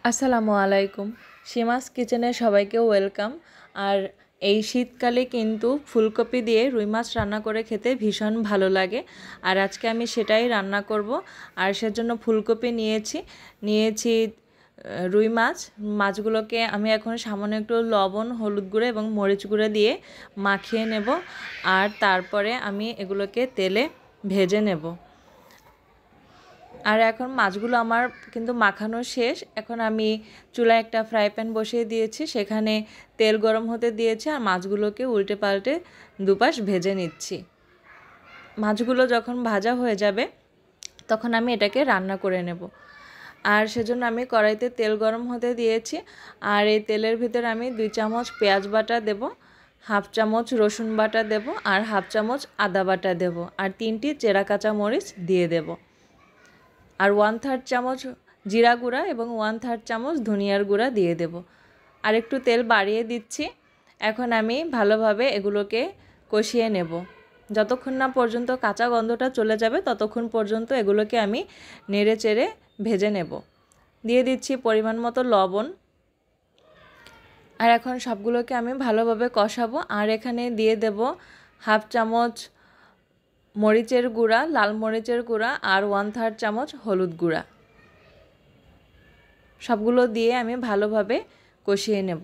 আসসালামু আলাইকুম। সীমাস কিচেনে সবাইকে ওয়েলকাম। আর এই শীতকালে কিন্তু ফুলকপি দিয়ে রুই মাছ রান্না করে খেতে ভীষণ ভালো লাগে। আর আজকে আমি সেটাই রান্না করব। আর সেজন্য ফুলকপি নিয়েছি রুই মাছ। মাছগুলোকে আমি এখন সামান্য একটু লবণ, হলুদ গুঁড়ো এবং মরিচ গুঁড়ো দিয়ে মাখিয়ে নেব। আর তারপরে আমি এগুলোকে তেলে ভেজে নেব। আর এখন মাছগুলো আমার কিন্তু মাখানো শেষ। এখন আমি চুলায় একটা ফ্রাই প্যান বসিয়ে দিয়েছি, সেখানে তেল গরম হতে দিয়েছি আর মাছগুলোকে উল্টে পাল্টে দুপাশ ভেজে নিচ্ছি। মাছগুলো যখন ভাজা হয়ে যাবে তখন আমি এটাকে রান্না করে নেব। আর সেজন্য আমি কড়াইতে তেল গরম হতে দিয়েছি। আর এই তেলের ভিতরে আমি 2 চামচ পেঁয়াজ বাটা দেব, হাফ চামচ রসুন বাটা দেব, আর হাফ চামচ আদা বাটা দেব, আর 3টি চেরা কাঁচা মরিচ দিয়ে দেব, আর 1/3 চামচ জিরা গুঁড়া এবং 1/3 চামচ ধনিয়ার গুঁড়া দিয়ে দেব। আর একটু তেল বাড়িয়ে দিচ্ছি। এখন আমি ভালোভাবে এগুলোকে কষিয়ে নেব। যতক্ষণ না পর্যন্ত কাঁচা গন্ধটা চলে যাবে ততক্ষণ পর্যন্ত এগুলোকে আমি নেড়ে চেড়ে ভেজে নেব। দিয়ে দিচ্ছি পরিমাণ মতো লবণ। আর এখন সবগুলোকে আমি ভালোভাবে কষাবো। আর এখানে দিয়ে দেব হাফ চামচ মরিচের গুঁড়া, লাল মরিচের গুঁড়া, আর 1/3 চামচ হলুদ গুঁড়া। সবগুলো দিয়ে আমি ভালোভাবে কষিয়ে নেব।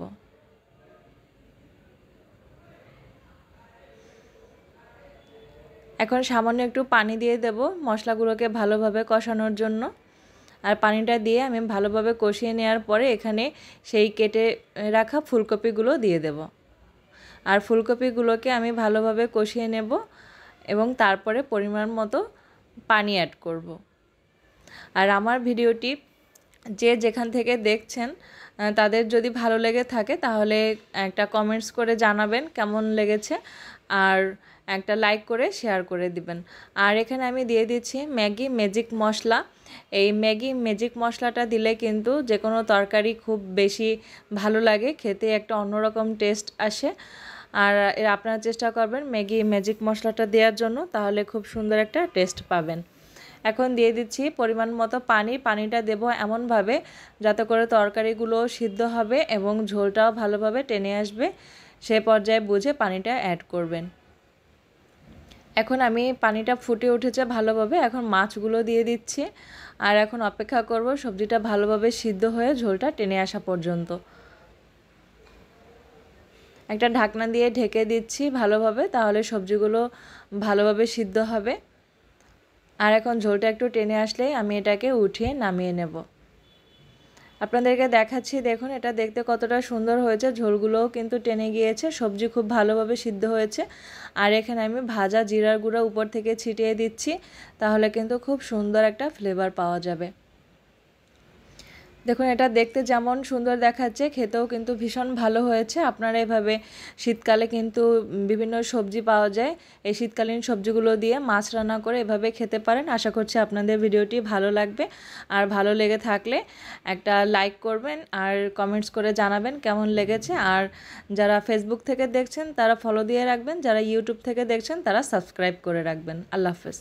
এখন সামান্য একটু পানি দিয়ে দেব মশলাগুলোকে ভালোভাবে কষানোর জন্য। আর পানিটা দিয়ে আমি ভালোভাবে কষিয়ে নেওয়ার পরে এখানে সেই কেটে রাখা ফুলকপিগুলো দিয়ে দেব। আর ফুলকপিগুলোকে আমি ভালোভাবে কষিয়ে নেব এবং তারপরে পরিমাণ মতো পানি অ্যাড করব। আর আমার ভিডিওটি যে যেখান থেকে দেখছেন তাদের যদি ভালো লেগে থাকে তাহলে একটা কমেন্টস করে জানাবেন কেমন লেগেছে, আর একটা লাইক করে শেয়ার করে দিবেন। আর এখানে আমি দিয়ে দিচ্ছি ম্যাগি ম্যাজিক মশলা। এই ম্যাগি ম্যাজিক মশলাটা দিলে কিন্তু যে কোনো তরকারি খুব বেশি ভালো লাগে খেতে, একটা অন্যরকম টেস্ট আসে। আর আপনারা চেষ্টা করবেন ম্যাগি ম্যাজিক মশলাটা দেওয়ার জন্য, তাহলে খুব সুন্দর একটা টেস্ট পাবেন। এখন দিয়ে দিচ্ছি পরিমাণ মতো পানি। পানিটা দেব এমনভাবে যাতে করে তরকারিগুলো সিদ্ধ হবে এবং ঝোলটাও ভালোভাবে টেনে আসবে। সে পর্যায়ে বুঝে পানিটা অ্যাড করবেন। এখন আমি পানিটা ফুটে উঠেছে ভালোভাবে, এখন মাছগুলো দিয়ে দিচ্ছি। আর এখন অপেক্ষা করব সবজিটা ভালোভাবে সিদ্ধ হয়ে ঝোলটা টেনে আসা পর্যন্ত। একটা ঢাকনা দিয়ে ঢেকে দিচ্ছি ভালোভাবে, তাহলে সবজিগুলো ভালোভাবে সিদ্ধ হবে। আর এখন ঝোলটা একটু টেনে আসলেই আমি এটাকে উঠিয়ে নামিয়ে নেব। আপনাদেরকে দেখাচ্ছি, দেখুন এটা দেখতে কতটা সুন্দর হয়েছে। ঝোলগুলোও কিন্তু টেনে গিয়েছে, সবজি খুব ভালোভাবে সিদ্ধ হয়েছে। আর এখানে আমি ভাজা জিরার গুঁড়া উপর থেকে ছিটিয়ে দিচ্ছি, তাহলে কিন্তু খুব সুন্দর একটা ফ্লেভার পাওয়া যাবে। দেখুন এটা দেখতে যেমন সুন্দর দেখাচ্ছে, খেতেও কিন্তু ভীষণ ভালো হয়েছে। আপনারা এভাবে শীতকালে কিন্তু বিভিন্ন সবজি পাওয়া যায়, এই শীতকালীন সবজিগুলো দিয়ে মাছ রান্না করে এভাবে খেতে পারেন। আশা করছি আপনাদের ভিডিওটি ভালো লাগবে। আর ভালো লেগে থাকলে একটা লাইক করবেন আর কমেন্টস করে জানাবেন কেমন লেগেছে। আর যারা ফেসবুক থেকে দেখছেন তারা ফলো দিয়ে রাখবেন, যারা ইউটিউব থেকে দেখছেন তারা সাবস্ক্রাইব করে রাখবেন। আল্লাহ হাফেজ।